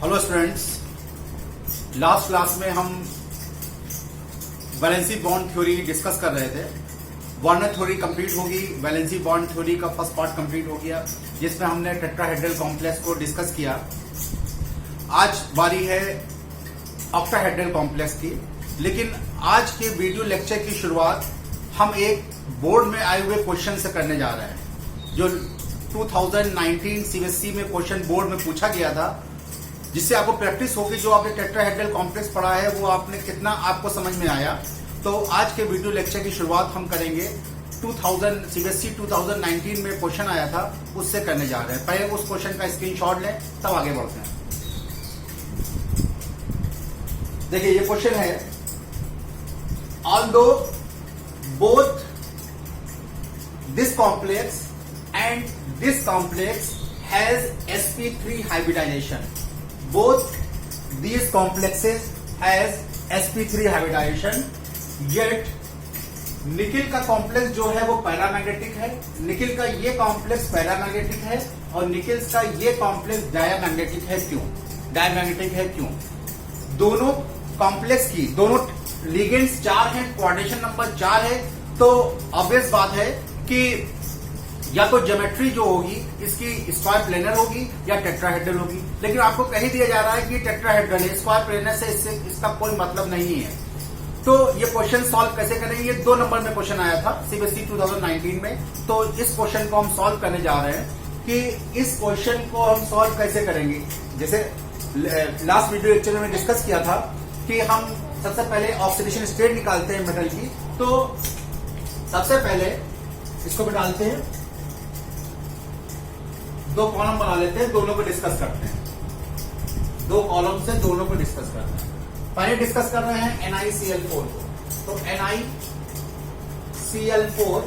Hello students, last class में हम valency bond theory discuss कर रहे थे। वार्नर थ्योरी कंप्लीट होगी, वैलेंसी बॉन्ड थ्योरी का फर्स्ट पार्ट कंप्लीट हो गया, जिसमें हमने टेट्राहेड्रल कॉम्प्लेक्स को डिस्कस किया। आज बारी है ऑक्टाहेड्रल कॉम्प्लेक्स की। लेकिन आज के वीडियो लेक्चर की शुरुआत हम एक बोर्ड में आए हुए क्वेश्चन से करने जा रहे हैं, जो 2019 सीबीएसई में क्वेश्चन बोर्ड में पूछा गया था, जिससे आपको प्रैक्टिस होगी। जो आपने टेट्राहेड्रल कॉम्प्लेक्स पढ़ा है वो आपने कितना आपको समझ में आया। तो आज के वीडियो लेक्चर की शुरुआत हम करेंगे 2000 सीबीएसई 2019 में क्वेश्चन आया था, उससे करने जा रहे हैं। पहले उस क्वेश्चन का स्क्रीनशॉट लें, तब आगे बढ़ते हैं। देखिए ये क्वेश्चन है, although both this complex and this complex has sp3 hybridization. Both these complexes has sp3 hybridization. Yet nickel का कॉम्प्लेक्स जो है वो पैरामैग्नेटिक है, निकिल का ये कॉम्प्लेक्स पैरामैग्नेटिक है और निकिल का ये कॉम्प्लेक्स डायमैग्नेटिक है। क्यों डायमैग्नेटिक है? क्यों? दोनों कॉम्प्लेक्स की दोनों लिगेंड्स 4 हैं, कोऑर्डिनेशन नंबर 4 है। तो ऑब्वियस बात है कि या तो ज्योमेट्री जो होगी इसकी स्क्वायर प्लेनर होगी या टेट्राहेड्रल होगी। लेकिन आपको कह दिया जा रहा है कि टेट्राहेड्रल है, स्क्वायर प्लेनर से इसका कोई मतलब नहीं है। तो ये क्वेश्चन सॉल्व कैसे करेंगे? ये 2 नंबर में क्वेश्चन आया था सीबीएसई 2019 में। तो इस क्वेश्चन को हम सॉल्व करने जा रहे हैं कि इस क्वेश्चन को हम सॉल्व कैसे करेंगे। जैसे लास्ट वीडियो लेक्चर में डिस्कस किया था कि हम सबसे पहले ऑक्सीडेशन स्टेट निकालते हैं मेटल की। तो सबसे पहले इसको भी डालते हैं, 2 कॉलम बना लेते हैं, दोनों को डिस्कस करते हैं। 2 कॉलम से दोनों को डिस्कस करते हैं। पहले डिस्कस कर रहे हैं NiCl4 को। तो NiCl4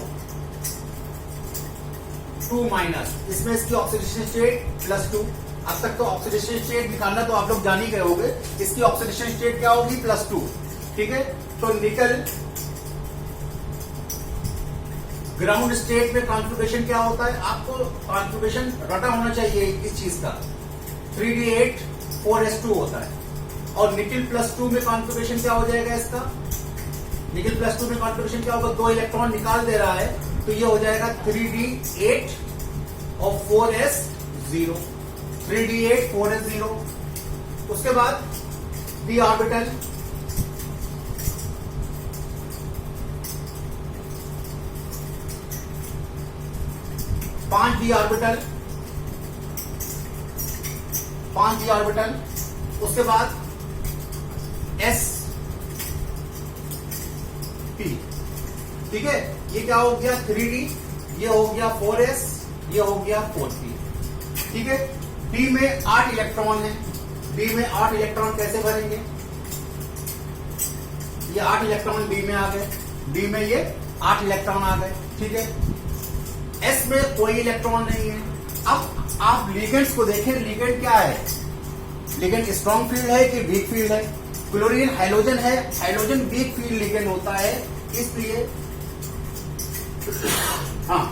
2-, इसमें इसकी ऑक्सीडेशन स्टेट +2। अब तक तो ऑक्सीडेशन स्टेट निकालना तो आप लोग जान ही गए होंगे। इसकी ऑक्सीडेशन स्टेट क्या होगी? +2। ठीक है। तो निकल ग्राउंड स्टेट में कॉन्फ़िगरेशन क्या होता है? आपको कॉन्फ़िगरेशन रटा होना चाहिए इस चीज का। 3d8 4s2 होता है। और निकिल +2 में कॉन्फ़िगरेशन क्या हो जाएगा इसका? निकिल +2 में कॉन्फ़िगरेशन क्या होगा? 2 इलेक्ट्रॉन निकाल दे रहा है, तो ये हो जाएगा 3d8 और 4s0। 3d8 4s0। उसके बाद d orbital, d orbital, 5 d orbital. उसके बाद sp। ठीक है, ये क्या हो गया? 3d, ये हो गया 4s, ये हो गया 4p। ठीक है। d में 8 इलेक्ट्रॉन है। d में 8 इलेक्ट्रॉन कैसे भरेंगे? ये 8 इलेक्ट्रॉन d में आ गए, d में ये 8 इलेक्ट्रॉन आ गए। ठीक है। s में कोई इलेक्ट्रॉन नहीं है। अब आप लिगेंड्स को देखें, लिगेंड क्या है? लिगेंड स्ट्रॉन्ग फील्ड है कि वीक फील्ड है? क्लोरीन हाइड्रोजन है, हाइड्रोजन वीक फील्ड लिगेंड होता है, इसलिए हाँ,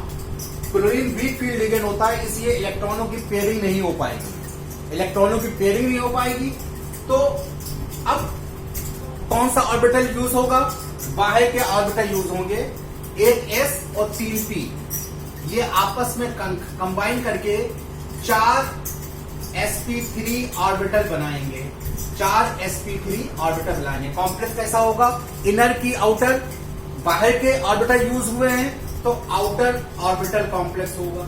क्लोरीन वीक फील्ड लिगेंड होता है, इसलिए इलेक्ट्रॉनों की पेयरिंग नहीं हो पाएगी। इलेक्ट्रॉनों की पेयरिंग नहीं हो पाएगी। तो अब कौन सा ऑर्बिटल यूज होगा? बाहर के ऑर्बिटल यूज होंगे, एक s और 3 p। ये आपस में कंबाइन करके 4 sp3 ऑर्बिटल बनाएंगे। 4 sp3 ऑर्बिटल बनाएंगे। कॉम्प्लेक्स कैसा होगा? इनर की आउटर, बाहर के ऑर्बिटल यूज हुए हैं तो आउटर ऑर्बिटल कॉम्प्लेक्स होगा।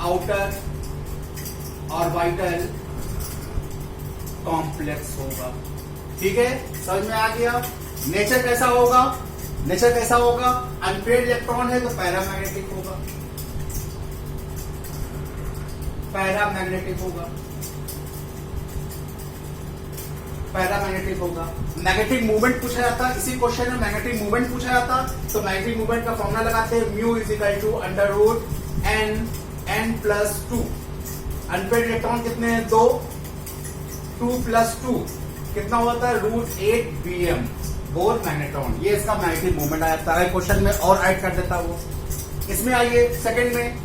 आउटर ऑर्बिटल कॉम्प्लेक्स होगा। ठीक है, समझ में आ गया? नेचर कैसा होगा? नेचर कैसा होगा? अनपेयर्ड इलेक्ट्रॉन है तो पैरामैग्नेटिक होगा। पैरामैग्नेटिक होगा, पैरामैग्नेटिक होगा। मैग्नेटिक मूवमेंट पूछा जाता है इसी क्वेश्चन में, मैग्नेटिक मूवमेंट पूछा जाता। तो मैग्नेटिक मूवमेंट का फॉर्मूला लगाते हैं, μ = √n+2। अनपेयर्ड इलेक्ट्रॉन कितने हैं? 2। 2 + 2 कितना होता है? √8bm bore magnetron. ये इसका मैग्नेटिक मूवमेंट आया था क्वेश्चन में, और ऐड कर देता वो। इसमें आइए सेकंड में,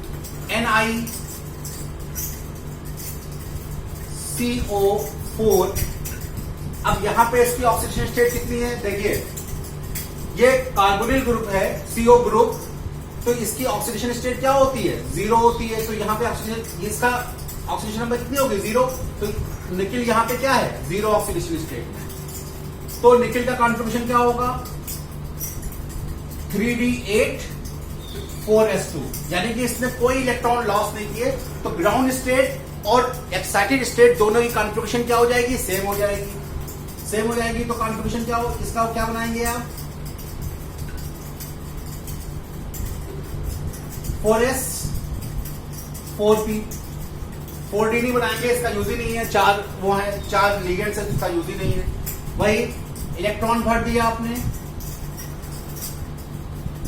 CO4। अब यहां पे इसकी ऑक्सीडेशन स्टेट कितनी है, देखिए ये कार्बोनिल ग्रुप है CO ग्रुप, तो इसकी ऑक्सीडेशन स्टेट क्या होती है, 0 होती है। तो यहां पे ऑक्सीजन, इसका ऑक्सीडेशन नंबर कितनी होगी, 0। तो निकिल यहां पे क्या है, 0 ऑक्सीडेशन स्टेट में। तो निकिल का कॉन्ट्रीब्यूशन क्या होगा, 3d8 4s2, यानी कि इसने कोई इलेक्ट्रॉन लॉस नहीं किए। तो ग्राउंड स्टेट और एक्साइटेड स्टेट दोनों की कॉन्ट्रीब्यूशन क्या हो जाएगी, सेम हो जाएगी, सेम हो जाएगी। तो कॉन्ट्रीब्यूशन क्या हो, इसका क्या बनाएंगे आप, 4s 4p, 4d नहीं बनाएंगे, इसका यूज ही नहीं है, 4 वो है, 4 लिगेंड्स है, इसका यूज ही नहीं है। वही इलेक्ट्रॉन भर दिया आपने,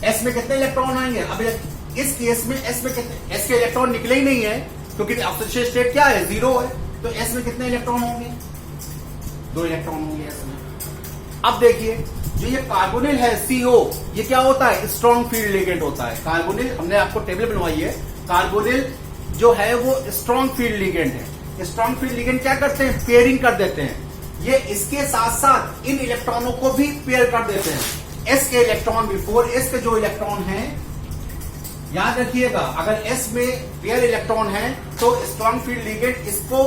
एस में कितने इलेक्ट्रॉन आएंगे, अब इस केस में एस में कितने, एस के इलेक्ट्रॉन निकले ही नहीं है क्योंकि ऑक्सीडेशन स्टेट क्या है, 0 है। तो एस में कितने इलेक्ट्रॉन होंगे, 2 इलेक्ट्रॉन होंगे एस में। अब देखिए जो ये कार्बोनिल है CO, ये क्या होता है, स्ट्रॉन्ग फील्ड लिगेंड होता है। कार्बोनिल, हमने आपको टेबल बनवाई है, कार्बोनिल जो है वो स्ट्रॉन्ग फील्ड लिगेंड है। स्ट्रॉन्ग फील्ड लिगेंड क्या करते हैं, पेयरिंग कर देते हैं। ये इसके साथ साथ इन इलेक्ट्रॉनों को भी पेयर कर देते हैं। एस के इलेक्ट्रॉन भी, 4s के जो इलेक्ट्रॉन हैं, याद रखिएगा, अगर एस में पेयर इलेक्ट्रॉन है तो स्ट्रॉन्ग फील्ड लिगेंड इसको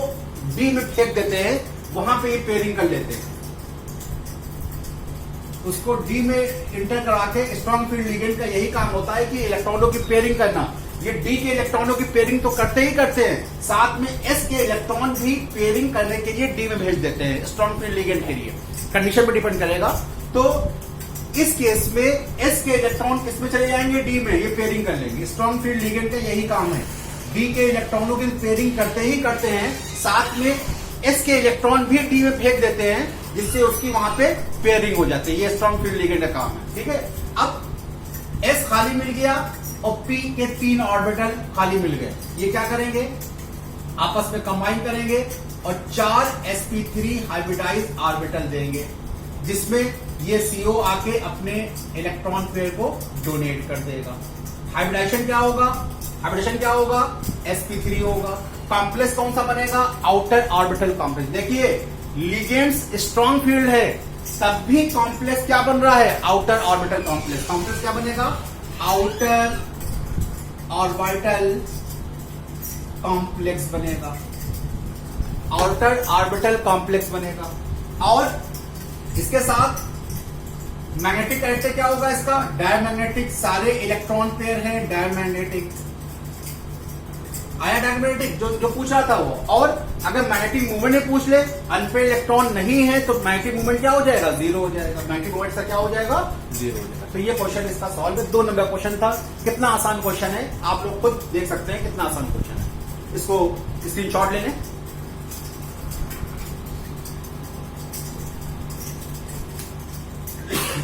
डी में फेंक देते हैं, वहां पे ये पेयरिंग कर लेते हैं, उसको डी में इंटर करा के। स्ट्रॉन्ग फील्ड लिगेंड का यही काम होता है कि इलेक्ट्रॉनों की पेयरिंग करना। ये डी के इलेक्ट्रॉनों की पेयरिंग तो करते ही करते हैं, साथ में एस के इलेक्ट्रॉन भी पेयरिंग करने के लिए डी में भेज देते हैं, स्ट्रॉन्ग फील्ड लिगेंड के लिए। कंडीशन पे डिपेंड करेगा। तो इस केस में एस के इलेक्ट्रॉन किस में चले जाएंगे, डी में, ये पेयरिंग कर लेंगे। स्ट्रॉन्ग फील्ड लिगेंड का यही काम है, डी के इलेक्ट्रॉनों की पेयरिंग करते ही करते हैं, साथ में एस के इलेक्ट्रॉन भी डी में फेंक देते हैं, जिससे उसकी वहां पे पेयरिंग हो जाती है। ये स्ट्रॉन्ग फील्ड लिगेंड का काम है, ठीक है। अब एस खाली मिल गया और पी के 3 ऑर्बिटल खाली मिल गए, ये क्या करेंगे, आपस में कंबाइन करेंगे और 4 sp3 हाइब्रिडाइज ऑर्बिटल देंगे, जिसमें ये CO आके अपने इलेक्ट्रॉन पेयर को डोनेट कर देगा। हाइब्रिडाइजेशन क्या होगा, हाइब्रिडेशन क्या होगा, sp3 होगा। कॉम्प्लेक्स कौन सा बनेगा, आउटर ऑर्बिटल कॉम्प्लेक्स। देखिए लिगेंड्स स्ट्रॉन्ग फील्ड है, तब भी कॉम्प्लेक्स क्या बन रहा है, आउटर ऑर्बिटल कॉम्प्लेक्स। कॉम्प्लेक्स क्या बनेगा, आउटर ऑर्बिटल कॉम्प्लेक्स बनेगा, आउटर ऑर्बिटल कॉम्प्लेक्स बनेगा। और इसके साथ मैग्नेटिक कैरेक्टर क्या होगा इसका, डायमैग्नेटिक। सारे इलेक्ट्रॉन पेयर हैं डायमैग्नेटिक, आया डायमैग्नेटिक, जो पूछ रहा था वो। और अगर मैग्नेटिक मूवमेंट में पूछ ले, अनपेयर इलेक्ट्रॉन नहीं है, तो मैग्नेटिक मूवमेंट क्या हो जाएगा, 0 हो जाएगा। मैग्नेटिक मूवमेंट का क्या हो जाएगा, 0 हो जाएगा। तो ये क्वेश्चन इसका सॉल्व है, 2 नंबर क्वेश्चन था। कितना आसान क्वेश्चन है, आप लोग खुद देख सकते हैं कितना आसान क्वेश्चन है। इसको स्क्रीनशॉट ले लें।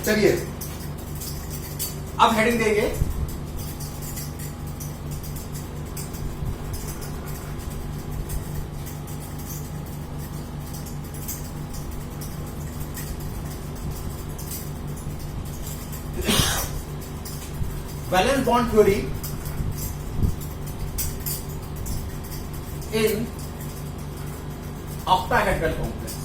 चलिए अब हेडिंग देंगे, valence bond theory in octahedral complex.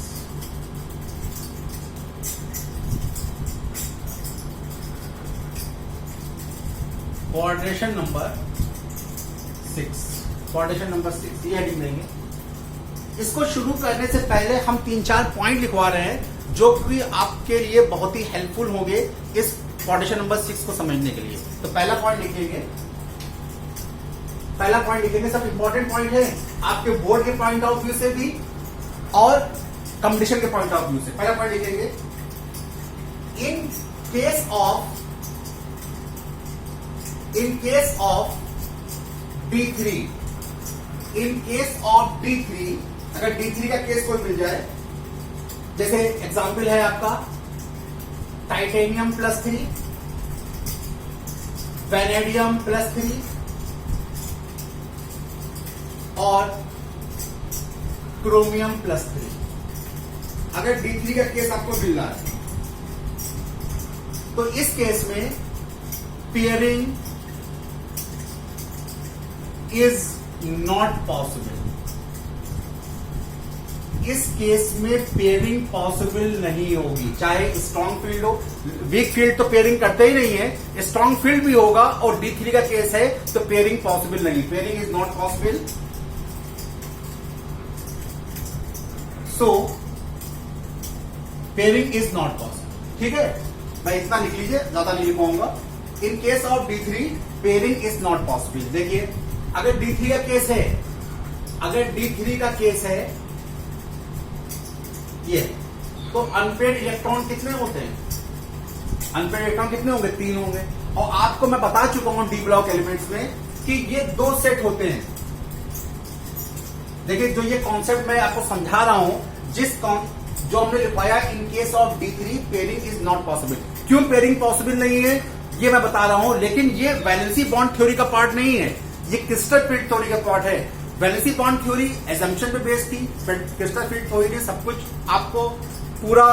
Coordination number 6, coordination number 6, ये हेडिंग देंगे। इसको शुरू करने से पहले हम 3-4 पॉइंट लिखवा रहे हैं, जो कि आपके लिए बहुत ही हेल्पफुल होंगे इस कोऑर्डिनेशन नंबर 6 को समझने के लिए। तो पहला पॉइंट लिखेंगे, पहला पॉइंट लिखेंगे, सब इंपॉर्टेंट पॉइंट है आपके बोर्ड के पॉइंट ऑफ व्यू से भी और कंपटीशन के पॉइंट ऑफ व्यू से। पहला पॉइंट लिखेंगे, in case of D3, in case of D3, अगर D3 का केस कोई मिल जाए, जैसे एग्जाम्पल है आपका टाइटेनियम +3, वेनेडियम +3 और क्रोमियम +3। अगर D3 का केस आपको मिल रहा है, तो इस केस में पेयरिंग इज नॉट पॉसिबल। इस केस में पेयरिंग पॉसिबल नहीं होगी, चाहे स्ट्रॉन्ग फील्ड हो। वीक फील्ड तो पेयरिंग करते ही नहीं है, स्ट्रॉन्ग फील्ड भी होगा और D3 का केस है तो पेयरिंग पॉसिबल नहीं, pairing is not possible. So pairing is not possible. ठीक है, मैं इतना लिख लीजिए, ज्यादा नहीं लिखूंगा। In case of D3 pairing is not possible. देखिए अगर D3 का केस है, अगर D3 का केस है ये, तो अनपेयर्ड इलेक्ट्रॉन कितने होते हैं? अनपेयर्ड इलेक्ट्रॉन कितने होंगे? 3 होंगे। और आपको मैं बता चुका हूं डी ब्लॉक एलिमेंट्स में कि ये 2 सेट होते हैं। देखिए जो ये कॉन्सेप्ट मैं आपको समझा रहा हूं, जो हमने लिखवाया in case of D3 pairing is not possible. क्यों पेयरिंग पॉसिबल नहीं है ये मैं बता रहा हूं, लेकिन ये वैलेंसी बॉन्ड थ्योरी का पार्ट नहीं है, ये क्रिस्टल फील्ड थ्योरी का पार्ट है। वैलेंसी बॉन्ड थ्योरी एजम्पशन पे बेस्ड थी, क्रिस्टल फील्ड थ्योरी ने सब कुछ आपको पूरा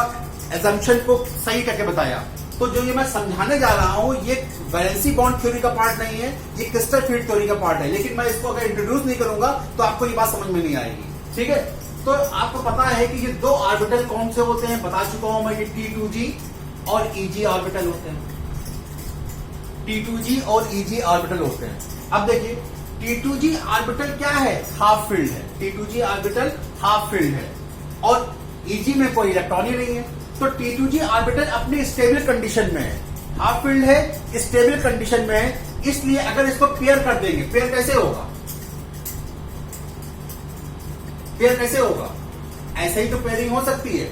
एजम्पशन को सही करके बताया। तो जो ये मैं समझाने जा रहा हूं ये वैलेंसी बॉन्ड थ्योरी का पार्ट नहीं है, ये क्रिस्टल फील्ड थ्योरी का पार्ट है। लेकिन मैं इसको अगर इंट्रोड्यूस नहीं करूंगा तो आपको ये बात समझ में नहीं आएगी। ठीक है, तो आपको पता है कि ये 2 ऑर्बिटल कौन से होते हैं, बता चुका हूं मैं कि T2G और EG ऑर्बिटल होते हैं। T2G और EG ऑर्बिटल होते हैं। अब देखिए T2G ऑर्बिटल क्या है? हाफ फील्ड है। T2G ऑर्बिटल हाफ फील्ड है और EG में कोई इलेक्ट्रॉन ही नहीं है, तो T2G ऑर्बिटल अपनी स्टेबल कंडीशन में है, हाफ फील्ड है, स्टेबल कंडीशन में है। इसलिए अगर इसको पेयर कर देंगे, पेयर कैसे होगा? पेयर कैसे होगा? ऐसे ही तो पेयरिंग हो सकती है।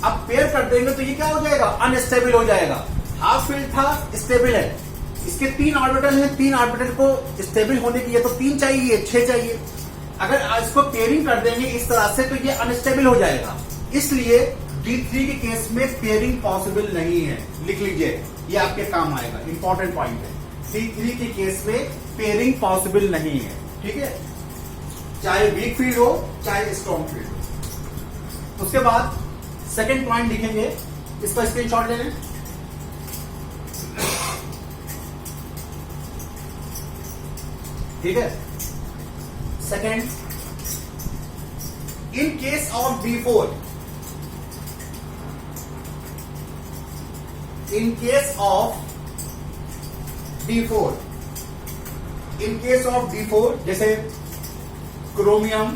अब पेयर कर देंगे तो ये क्या हो जाएगा? अनस्टेबल हो जाएगा। हाफ फील्ड था, स्टेबल है, इसके 3 ऑर्बिटल हैं, 3 ऑर्बिटल को स्टेबल होने के लिए तो 3 चाहिए, 6 चाहिए। अगर इसको पेयरिंग कर देंगे इस तरह से तो ये अनस्टेबल हो जाएगा। इसलिए D3 के केस में पेयरिंग पॉसिबल नहीं है। लिख लीजिए, ये आपके काम आएगा, इंपॉर्टेंट पॉइंट है। D3 के केस में पेयरिंग पॉसिबल नहीं है। ठीक है, चाहे वीक फील्ड हो चाहे स्ट्रॉन्ग फील्ड हो। उसके बाद सेकेंड पॉइंट लिखेंगे, इसका स्क्रीनशॉट ले लें। ठीक है, second, in case of D4, in case of D4, in case of D4 जैसे क्रोमियम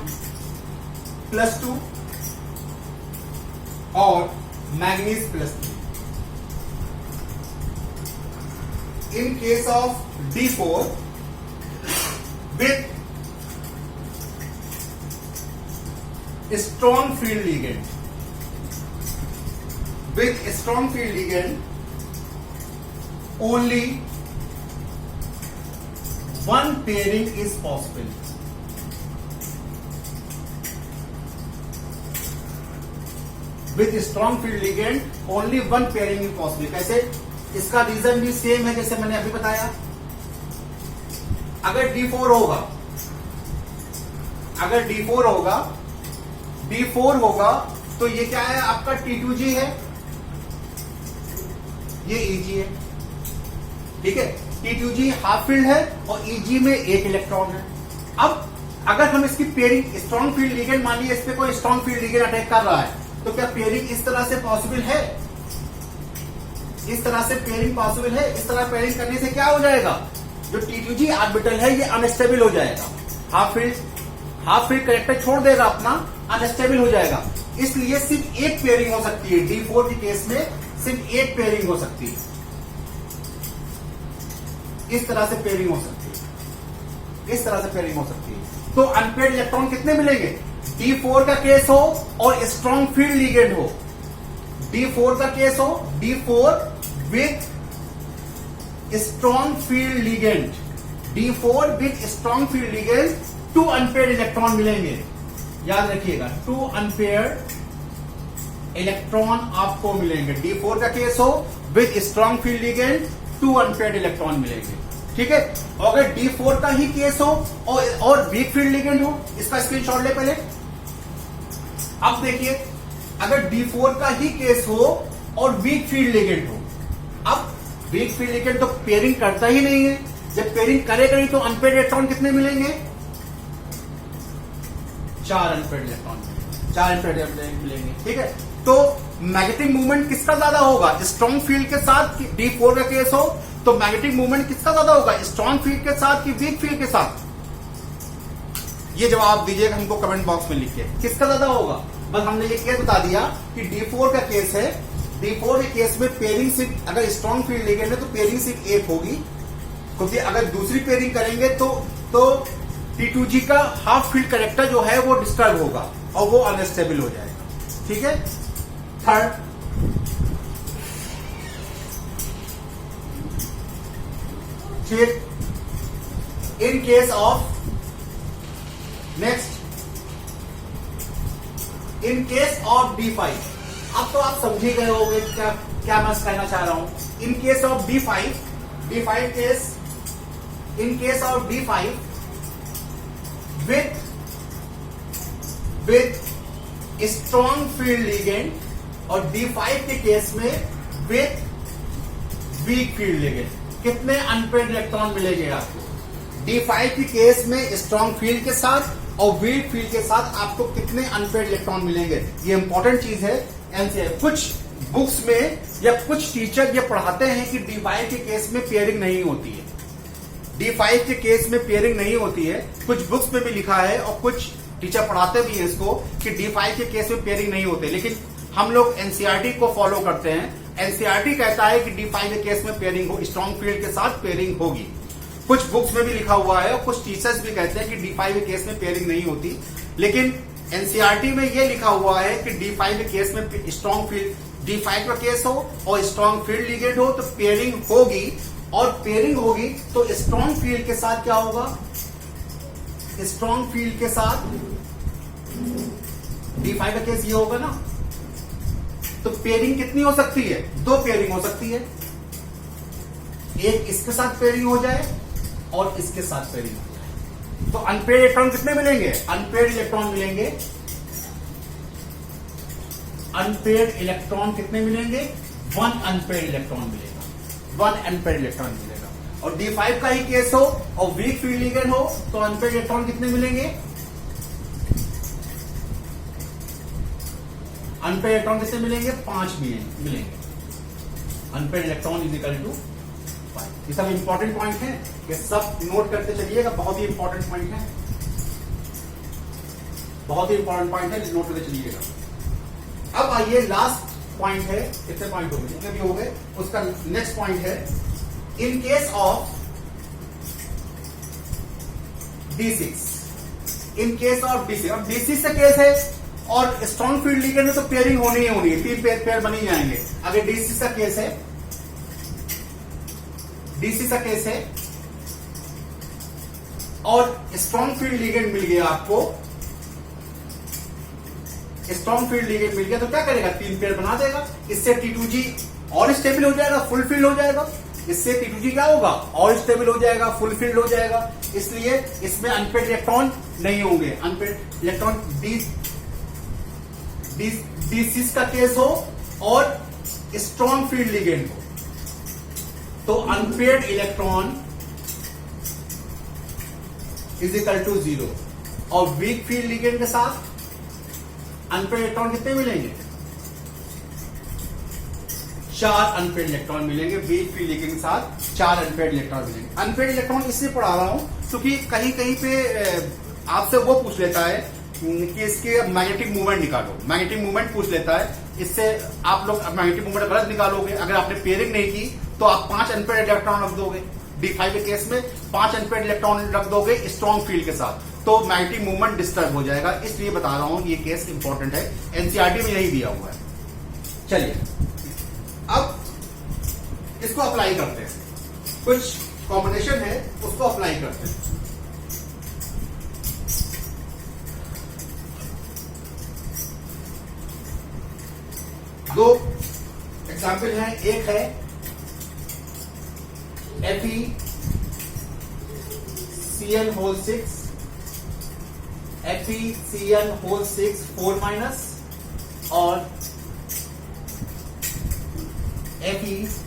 +2 और manganese +3, in case of D4 with strong field ligand, with strong field ligand only one pairing is possible. With strong field ligand only one pairing is possible. कैसे? इसका reason भी same है जैसे मैंने अभी बताया। अगर D4 होगा, अगर D4 होगा, D4 होगा तो ये क्या है? आपका T2G है, ये EG है। ठीक है, T2G हाफ फील्ड है और EG में 1 इलेक्ट्रॉन है। अब अगर हम इसकी पेयरिंग स्ट्रॉन्ग फील्ड लिगेंड, मान लीजिए इस पे कोई स्ट्रॉन्ग फील्ड लिगेंड अटैक कर रहा है, तो क्या पेयरिंग इस तरह से पॉसिबल है? इस तरह से पेयरिंग पॉसिबल है। इस तरह पेयरिंग करने से क्या हो जाएगा? जो T2G ऑर्बिटल है ये अनस्टेबल हो जाएगा, हाफ फील्ड करेक्टर छोड़ देगा अपना, अनस्टेबल हो जाएगा। इसलिए सिर्फ एक पेयरिंग हो सकती है। D4 के केस में सिर्फ एक पेयरिंग हो सकती है, इस तरह से पेयरिंग हो सकती है, इस तरह से पेयरिंग हो सकती है। तो अनपेयर्ड इलेक्ट्रॉन कितने मिलेंगे? D4 का केस हो और स्ट्रॉन्ग फील्ड लिगेंड हो, D4 का केस हो, D4 with strong field ligand, D4 with strong field ligand, 2 unpaired electron मिलेंगे। याद रखिएगा, 2 अनपेयर्ड इलेक्ट्रॉन आपको मिलेंगे। D4 का केस हो with strong field ligand, 2 unpaired electron मिलेंगे। ठीक है, अगर D4 का ही केस हो और वीक फील्ड लिगेंड हो, इसका स्क्रीनशॉट ले पहले। अब देखिए, अगर D4 का ही केस हो और वीक फील्ड लिगेंड हो, अब वीक फील्ड लिगेंड तो पेयरिंग करता ही नहीं है। जब पेयरिंग करेगा नहीं तो अनपेयर्ड इलेक्ट्रॉन कितने मिलेंगे? 4 अनपेयर्ड इलेक्ट्रॉन मिलेंगे। 4 एम्पेयर मिलेंगे। ठीक है, तो मैग्नेटिक मूवमेंट किसका ज्यादा होगा? स्ट्रॉन्ग फील्ड के साथ D4 का केस हो तो मैग्नेटिक मूवमेंट किसका ज्यादा होगा? स्ट्रॉन्ग फील्ड के साथ कि वीक फील्ड के साथ? ये जवाब दीजिएगा हमको कमेंट बॉक्स में लिख के, किसका ज्यादा होगा? बस हमने ये केस बता दिया कि D4 का केस है, D4 के केस में पेयरिंग सिर्फ अगर स्ट्रॉन्ग फील्ड लेंगे तो पेयरिंग सिर्फ एक होगी, क्योंकि अगर दूसरी पेयरिंग करेंगे तो T2G का हाफ फील्ड करेक्टर जो है वो डिस्टर्ब होगा और वो अनस्टेबल हो जाएगा। ठीक है, थर्ड, फिर in case of next, in case of D5, अब तो आप समझ ही गए होंगे क्या मैं कहना चाह रहा हूं। In case of D5 case, in case of D5 with strong field ligand और D5 के केस में विथ वीक फील्ड लिगेंड कितने अनपेयर्ड इलेक्ट्रॉन मिलेंगे आपको? D5 के केस में स्ट्रॉन्ग फील्ड के साथ और वीक फील्ड के साथ आपको कितने अनपेयर्ड इलेक्ट्रॉन मिलेंगे? ये इंपॉर्टेंट चीज है। कुछ बुक्स में या कुछ टीचर ये पढ़ाते हैं कि D5 के केस में पेयरिंग नहीं होती है, D5 के केस में पेयरिंग नहीं होती है। कुछ बुक्स में भी लिखा है और कुछ टीचर पढ़ाते भी हैं इसको कि D5 के केस में पेयरिंग नहीं होते, लेकिन हम लोग एनसीईआरटी को फॉलो करते हैं। एनसीईआरटी कहता है कि D5 के केस में पेयरिंग हो, स्ट्रॉन्ग फील्ड के साथ पेयरिंग होगी। कुछ बुक्स में भी लिखा हुआ है और कुछ टीचर्स भी कहते हैं कि D5 के केस में पेयरिंग नहीं होती, लेकिन एनसीईआरटी में यह लिखा हुआ है कि D5 के केस में स्ट्रॉन्ग फील्ड, D5 का केस हो और स्ट्रॉन्ग फील्ड लिगेंड हो तो पेयरिंग होगी, और पेयरिंग होगी तो स्ट्रॉन्ग फील्ड के साथ क्या होगा? स्ट्रॉन्ग फील्ड के साथ D5 का केस ये होगा ना, तो पेयरिंग कितनी हो सकती है? 2 पेयरिंग हो सकती है, एक इसके साथ पेयरिंग हो जाए और इसके साथ पेयरिंग हो जाए। तो अनपेयर्ड इलेक्ट्रॉन कितने मिलेंगे? अनपेयर्ड इलेक्ट्रॉन मिलेंगे, अनपेयर्ड इलेक्ट्रॉन कितने मिलेंगे? 1 अनपेयर्ड इलेक्ट्रॉन मिलेगा, 1 अनपेयर्ड इलेक्ट्रॉन मिलेगा। और D5 का ही केस हो और वीक फील्ड लिगेंड हो तो अनपेयर्ड इलेक्ट्रॉन कितने मिलेंगे? अनपेयर्ड इलेक्ट्रॉन कितने मिलेंगे? 5 मिलेंगे। Unpaired electron is equal to 5। ये सब इंपॉर्टेंट पॉइंट है, ये सब नोट करते चलिएगा, बहुत ही इंपॉर्टेंट पॉइंट है, बहुत ही इंपॉर्टेंट पॉइंट है, नोट करते चलिएगा। अब आइए लास्ट पॉइंट है, कितने पॉइंट हो गए? जितने भी हो गए, उसका नेक्स्ट पॉइंट है in case of D6, in case of D6। अब D6 का केस है और स्ट्रॉन्ग फील्ड लिगेंड में तो पेयरिंग होनी ही होनी है, 3 पेयर बन ही जाएंगे। अगर D6 का केस है, D6 का केस है और स्ट्रॉन्ग फील्ड लिगेंड मिल गया आपको, स्ट्रॉन्ग फील्ड लिगेंड मिल गया तो क्या करेगा? 3 पेयर बना देगा। इससे T2G और स्टेबल हो जाएगा, फुल फील्ड हो जाएगा। इससे T2G क्या होगा? और स्टेबल हो जाएगा, फुल फील्ड हो जाएगा। इसलिए इसमें अनपेयर्ड इलेक्ट्रॉन नहीं होंगे। अनपेयर्ड इलेक्ट्रॉन D6 का केस हो और स्ट्रॉन्ग फील्ड लिगेंड हो तो unpaired electron is equal to 0, और वीक फील्ड लिगेंड के साथ अनपेयर्ड इलेक्ट्रॉन कितने मिलेंगे? 4 अनपेयर्ड इलेक्ट्रॉन मिलेंगे। वीक फील्ड लिगेंड के साथ 4 अनपेयर्ड इलेक्ट्रॉन मिलेंगे। अनपेयर्ड इलेक्ट्रॉन इसलिए पढ़ा रहा हूं क्योंकि कहीं कहीं पे आपसे वो पूछ लेता है कि इसके मैग्नेटिक मूवमेंट निकालो, मैग्नेटिक मूवमेंट पूछ लेता है। इससे आप लोग मैग्नेटिक मूवमेंट गलत निकालोगे। अगर आपने पेयरिंग नहीं की तो आप 5 अनपेयर्ड इलेक्ट्रॉन रख दोगे। D5 के केस में 5 अनपेयर्ड इलेक्ट्रॉन रख दोगे स्ट्रॉन्ग फील्ड के साथ, तो मैग्नेटिक मूवमेंट डिस्टर्ब हो जाएगा। इसलिए बता रहा हूं ये केस इंपॉर्टेंट है, एनसीईआरटी में यही दिया हुआ है। चलिए अब इसको अप्लाई करते हैं, कुछ कॉम्बिनेशन है उसको अप्लाई करते हैं। दो एग्जाम्पल है, एक है FeCN6 FeCN6 4 माइनस और FeCN6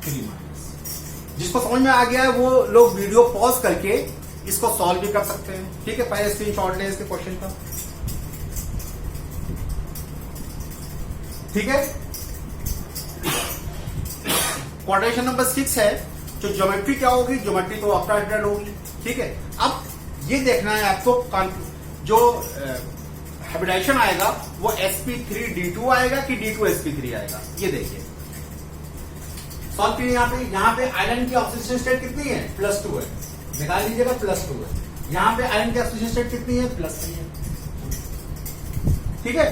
3 माइनस। जिसको समझ में आ गया है वो लोग वीडियो पॉज करके इसको सॉल्व भी कर सकते हैं। ठीक है, पहले स्क्रीनशॉट ले इसके क्वेश्चन का। ठीक है, क्वाड्रेशन नंबर 6 है, जो ज्योमेट्री क्या होगी, ज्योमेट्री तो ऑक्टाहेड्रल होगी। ठीक है, अब ये देखना है आपको जो हाइब्रिडाइजेशन आएगा वो sp3d2 आएगा कि d2sp3 आएगा, ये देखिए सॉल्व कीजिए। यहाँ पे आयरन की ऑक्सीडेशन स्टेट कितनी है, +2 है, निकाल लीजिएगा +2 है। यहाँ पे आयरन की ऑक्सीडेशन स्टेट कितनी है, +3 है। ठीक है,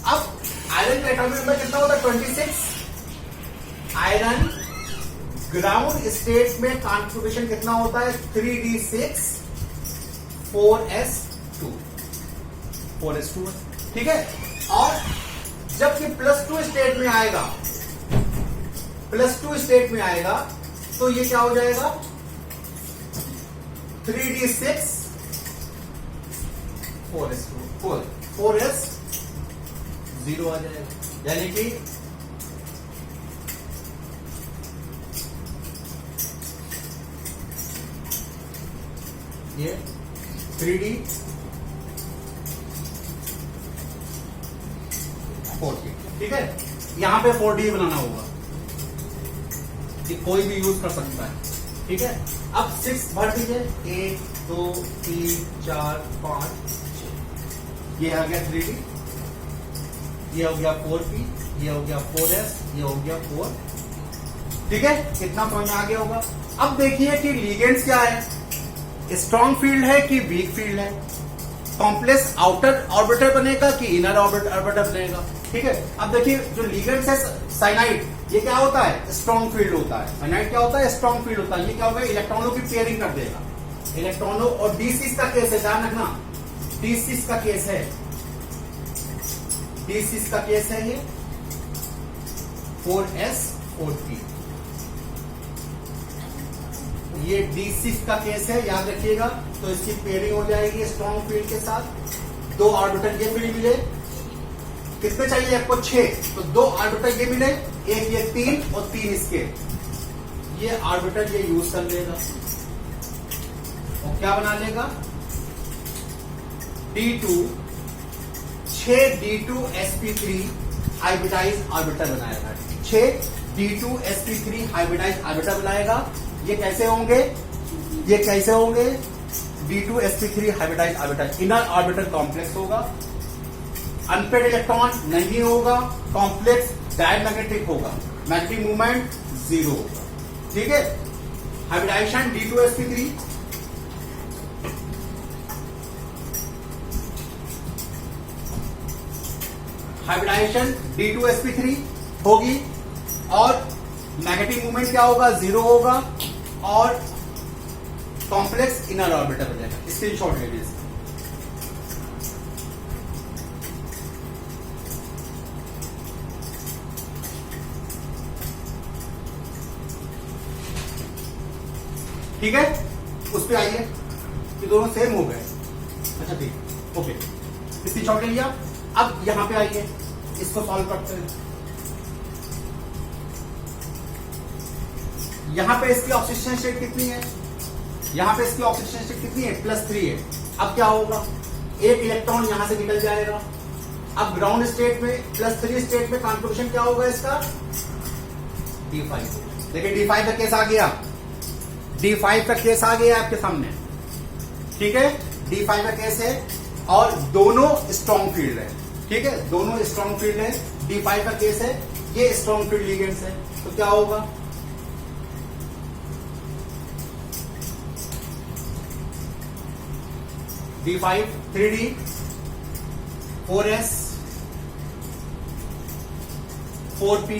अब आयरन का एटॉमिक नंबर कितना होता है, 26। आयरन ग्राउंड स्टेट में कॉन्फ़िगरेशन कितना होता है, 3d6 4s2 है। ठीक है, और जब ये +2 स्टेट में आएगा, +2 स्टेट में आएगा तो ये क्या हो जाएगा, 3d6 4s0 आ जाएगा, यानी कि ये 3d4d। ठीक है, यहां पे 4d बनाना होगा, कि कोई भी यूज कर सकता है। ठीक है, अब 6 भर दीजिए, 1 2 3 4 5 6, ये आ गया 3d, ये हो गया 4p, ये हो गया 4s, ये हो गया 4। ठीक है, कितना समझ में आ गया होगा। अब देखिए कि लिगेंड्स क्या है, स्ट्रॉन्ग फील्ड है कि वीक फील्ड है, कॉम्प्लेक्स आउटर ऑर्बिटर बनेगा कि इनर ऑर्बिटर बनेगा। ठीक है, अब देखिए जो लिगेंड्स है साइनाइड, ये क्या होता है, स्ट्रॉन्ग फील्ड होता है। साइनाइड क्या होता है, स्ट्रॉन्ग फील्ड होता है। ये क्या होगा, इलेक्ट्रॉनों की पेयरिंग कर देगा, इलेक्ट्रॉनों। और D6 का केस है, ध्यान रखना, D6 का केस है, D6 का केस है ये 4s 4p, ये D6 का केस है, याद रखिएगा। तो इसकी पेयरिंग हो जाएगी स्ट्रॉन्ग फील्ड के साथ। 2 ऑर्बिटल ये फील्ड मिले, कितने चाहिए आपको, 6, तो 2 ऑर्बिटल ये मिले, एक ये 3 और 3 इसके, ये ऑर्बिटल ये यूज कर लेगा और क्या बना लेगा, D2 6 D2sp3 हाइब्रिडाइज ऑर्बिटल बनाएगा। 6 D2sp3 हाइब्रिडाइज ऑर्बिटल बनाएगा। ये कैसे होंगे, ये कैसे होंगे, D2sp3 hybridize orbital, inner orbital complex होगा, अनपेड इलेक्ट्रॉन नहीं होगा, कॉम्प्लेक्स डायमैग्नेटिक होगा, मैग्नेटिक मूवमेंट 0 होगा। ठीक है, हाइब्रिडाइजेशन D2sp3, हाइब्रिडाइजेशन D2sp3 होगी और मैग्नेटिक मूवमेंट क्या होगा, 0 होगा और कॉम्प्लेक्स इनर ऑर्बिटर बनेगा। स्क्रीनशॉट ले लीजिए। ठीक है, उस पे आइए, ये दोनों सेम हो गए। अच्छा ठीक, ओके, स्क्रीनशॉट ले लिया। अब यहां पे आइए, इसको सॉल्व करते हैं। यहां पे इसकी ऑक्सीडेशन स्टेट कितनी है, यहां पे इसकी ऑक्सीडेशन स्टेट कितनी है, +3 है। अब क्या होगा, एक इलेक्ट्रॉन यहां से निकल जाएगा। अब ग्राउंड स्टेट में +3 स्टेट में कॉन्फ़िगरेशन क्या होगा इसका, D5। देखिए D5 का केस आ गया, D5 का केस आ गया आपके सामने। ठीक है, D5 का केस है और दोनों स्ट्रॉन्ग फील्ड है। ठीक है, दोनों स्ट्रॉन्ग फील्ड है, D5 का केस है, ये स्ट्रॉन्ग फील्ड लिगेंड्स है। तो क्या होगा, D5 3D 4s 4p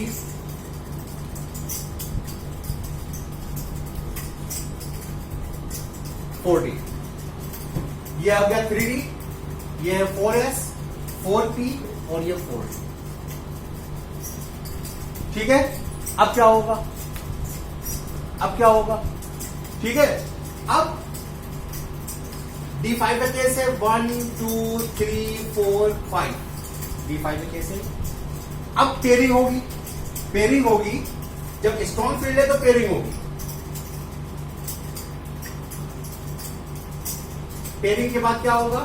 4d, ये आ गया 3D, ये है 4s 4p और ये 4d। ठीक है, अब क्या होगा, अब क्या होगा, ठीक है, अब D5 का केस है 1 2 3 4 5, D5 का केस है। अब पेयरिंग होगी, पेयरिंग होगी, जब स्ट्रॉन्ग फील्ड है तो पेयरिंग होगी। पेयरिंग के बाद क्या होगा,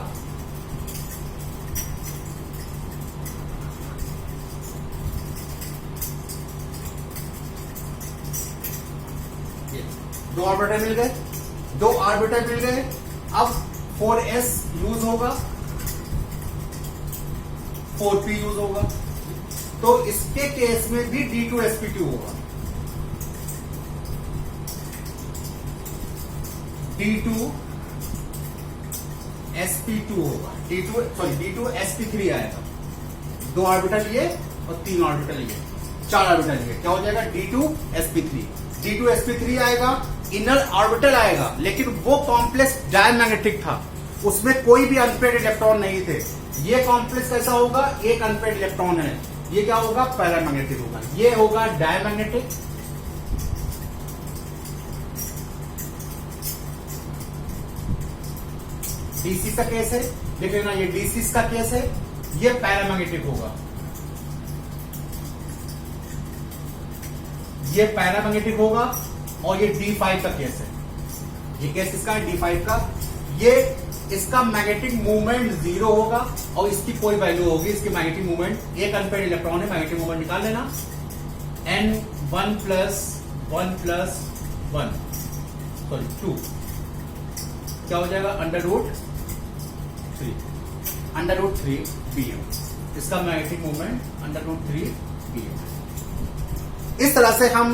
दो ऑर्बिटल मिल गए, दो ऑर्बिटल मिल गए। अब 4s यूज होगा, 4p यूज होगा, तो इसके केस में भी D2sp2 होगा, D2sp2 होगा, D2sp3 आएगा। दो ऑर्बिटल ये और तीन ऑर्बिटल ये, चार ऑर्बिटल ये, क्या हो जाएगा D2sp3। D2sp3 आएगा, इनर ऑर्बिटल आएगा, लेकिन वो कॉम्प्लेक्स डायमैग्नेटिक था, उसमें कोई भी अनपेड इलेक्ट्रॉन नहीं थे। ये कॉम्प्लेक्स कैसा होगा, एक अनपेड इलेक्ट्रॉन है, ये क्या होगा, पैरामैग्नेटिक होगा, ये होगा डायमैग्नेटिक। डीसी का केस है, देख लेना, ये डीसी का केस है, ये पैरामैग्नेटिक होगा, ये पैरामैग्नेटिक होगा। और ये D5 का केस है, ये केस किसका है, D5 का। ये इसका मैग्नेटिक मूवमेंट 0 होगा और इसकी कोई वैल्यू होगी, इसकी मैग्नेटिक मूवमेंट, एक अनपेड इलेक्ट्रॉन है, मैग्नेटिक मूवमेंट निकाल लेना, N1+1+1 2 क्या हो जाएगा, √3 BM, इसका मैग्नेटिक मूवमेंट √3 BM। इस तरह से हम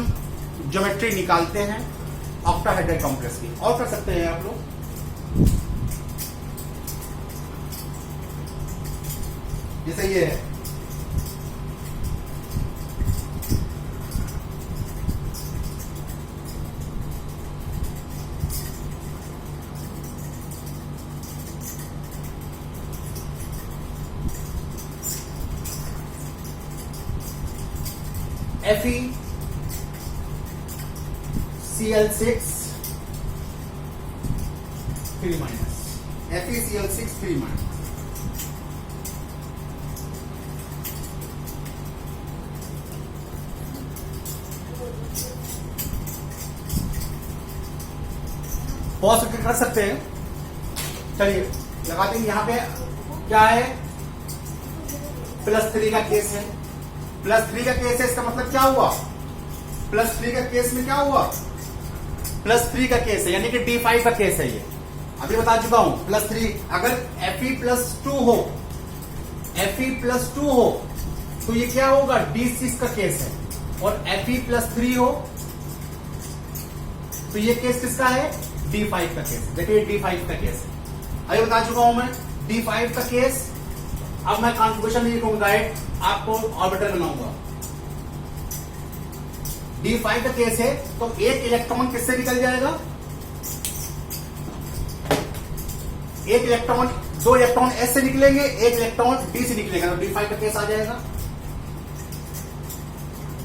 ज्योमेट्री निकालते हैं ऑक्टाहेड्रल कॉम्प्लेक्स की। और कर सकते हैं आप लोग, जैसे ये है, FeCl6 3-, FeCl6 3-। पॉज कर सकते हैं, चलिए लगाते हैं। यहां पे क्या है, +3 का केस है, +3 का केस है, इसका मतलब क्या हुआ, +3 का केस में क्या हुआ, +3 का केस है, यानी कि D5 का केस है। ये अभी बता चुका हूं, +3 अगर Fe+2 हो, तो ये क्या होगा, D6 का केस है। और Fe+3 हो तो ये केस किसका है, D5 का केस। देखिए D5 का केस अभी बता चुका हूं मैं, D5 का केस। अब मैं कॉन्फ़िगरेशन नहीं लिखूंगा, डायरेक्ट आपको ऑर्बिटल बनाऊंगा। D5 का केस है, तो एक इलेक्ट्रॉन किससे निकल जाएगा, एक इलेक्ट्रॉन, दो इलेक्ट्रॉन S से निकलेंगे, एक इलेक्ट्रॉन D से निकलेगा, तो D5 का केस आ जाएगा।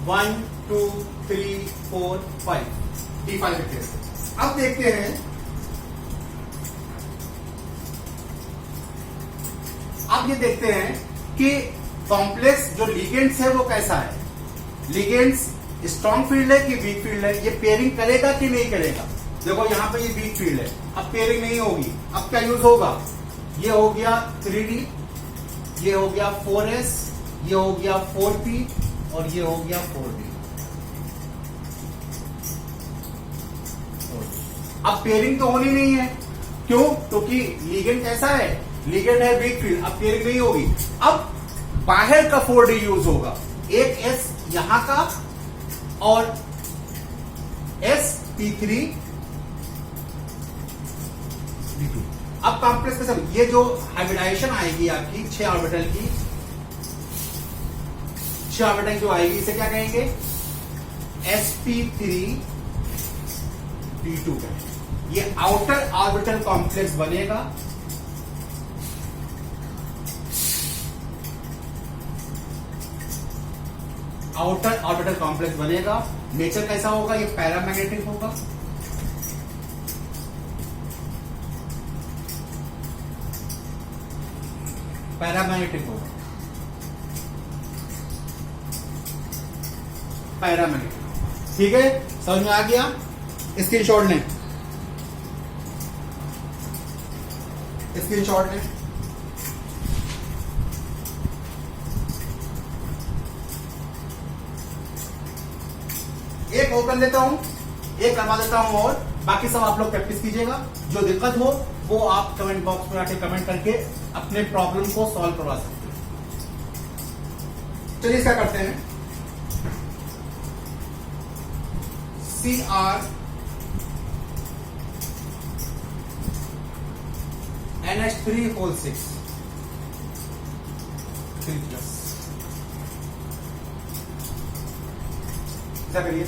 1 2 3 4 5 D5 का केस। अब देखते हैं, अब ये देखते हैं कि कॉम्प्लेक्स जो लिगेंड्स है वो कैसा है, लिगेंड्स स्ट्रॉन्ग फील्ड है कि वीक फील्ड है, ये पेयरिंग करेगा कि नहीं करेगा। देखो यहां पे ये वीक फील्ड है, अब पेयरिंग नहीं होगी, अब क्या यूज होगा, ये हो गया 3D, ये हो गया 4s, ये हो गया 4p और ये हो गया 4d। अब पेयरिंग तो होनी नहीं है, क्यों, क्योंकि लिगेंड कैसा है, लिगेंड है वीक फील्ड, अब पेयरिंग नहीं होगी। अब बाहर का 4D यूज होगा, एक S यहां का और sp3 d2। अब कॉम्प्लेक्स के सब ये जो हाइब्रिडाइजेशन आएगी आपकी 6 ऑर्बिटल की, 6 ऑर्बिटल जो आएगी, इसे क्या कहेंगे, sp3 d2 कहेंगे। ये आउटर ऑर्बिटल कॉम्प्लेक्स बनेगा, आउटर ऑर्बिटल कॉम्प्लेक्स बनेगा। नेचर कैसा होगा, ये पैरामैग्नेटिक होगा, पैरामैग्नेटिक होगा, पैरामैग्नेटिक। ठीक है, समझ में आ गया, स्क्रीनशॉट लें। स्क्रीनशॉट लें। एक और कर लेता हूं, एक करवा देता हूं और बाकी सब आप लोग प्रैक्टिस कीजिएगा। जो दिक्कत हो वो आप कमेंट बॉक्स में आके कमेंट करके अपने प्रॉब्लम को सॉल्व करवा सकते हैं। चलिए इसका करते हैं। CR NH3 6 3+। क्या करिए,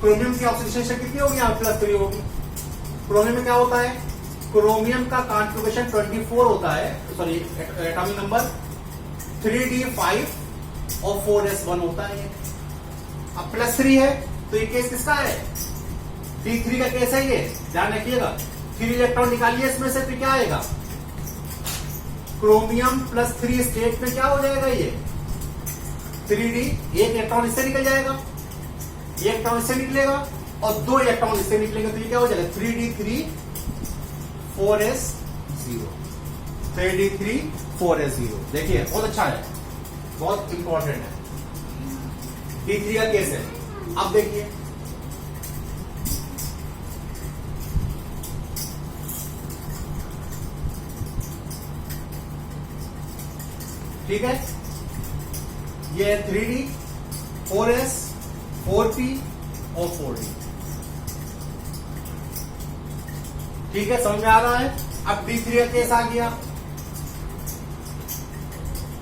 क्रोमियम की ऑक्सीडेशन शक्ति कितनी होगी? यहाँ +3 होगी। क्रोमियम में क्या होता है? क्रोमियम का कॉन्फ़िगरेशन 24 होता है, सॉरी एटॉमिक नंबर 3d5 और 4s1 होता है। अब +3 है तो ये केस किसका है? D3 का केस है ये, ध्यान रखिएगा। 3 इलेक्ट्रॉन निकालिए इसमें से, तो क्या आएगा? क्रोमियम +3 स्टेट में क्या हो जाएगा? ये 3d, एक इलेक्ट्रॉन इससे निकल जाएगा, एक इलेक्ट्रॉन इससे निकलेगा और 2 इलेक्ट्रॉन इससे निकलेंगे, तो ये क्या हो जाएगा? 3d3 4s0, 3d3 4s0। देखिए बहुत अच्छा है, बहुत इंपॉर्टेंट है। D3 का केस है। अब देखिए ठीक है, ये 3d 4s 4p और 4d। ठीक है, समझ में आ रहा है? अब D3 का केस आ गया।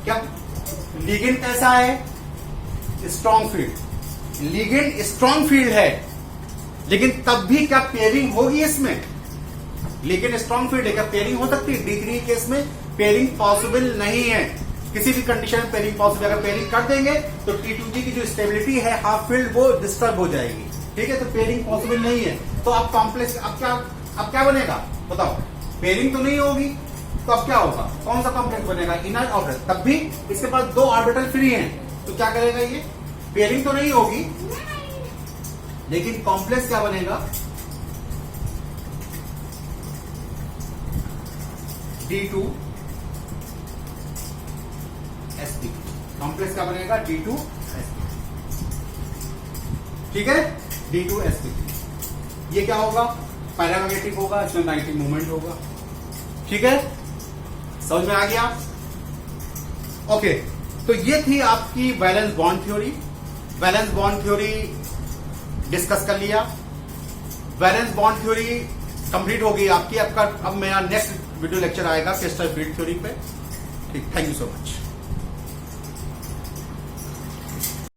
क्या लिगेंड कैसा है? Strong field. Ligand strong field है, लेकिन तब भी क्या पेयरिंग होगी इसमें? लिगेंड स्ट्रॉन्ग फील्ड है, क्या पेयरिंग हो सकती है? D3 केस में पेयरिंग पॉसिबल नहीं है। किसी भी कंडीशन में पेयरिंग पॉसिबल, अगर पेयरिंग कर देंगे तो T2G की जो स्टेबिलिटी है हाफ फील्ड वो डिस्टर्ब हो जाएगी। ठीक है, तो पेयरिंग पॉसिबल नहीं है। तो अब कॉम्प्लेक्स अब क्या बनेगा बताओ? पेयरिंग तो नहीं होगी, तो अब क्या होगा? कौन सा कॉम्प्लेक्स बनेगा? Inner orbital. तब भी इसके पास 2 ऑर्बिटल फ्री हैं, तो क्या करेगा ये? पेयरिंग तो नहीं होगी, लेकिन कॉम्प्लेक्स क्या बनेगा? D2sp। कॉम्प्लेक्स क्या बनेगा? D2sp। ठीक है, D2sp। ये क्या होगा? पैरामैग्नेटिक होगा, इसमें मैग्नेटिक मूवमेंट होगा। ठीक है, समझ में आ गया? ओके, तो ये थी आपकी valence bond theory. Valence bond theory discuss कर लिया। वैलेंस बॉन्ड थ्योरी कंप्लीट हो गई आपकी। अब मेरा नेक्स्ट वीडियो लेक्चर आएगा क्रिस्टल फील्ड थ्योरी पे। ठीक, थैंक यू सो मच।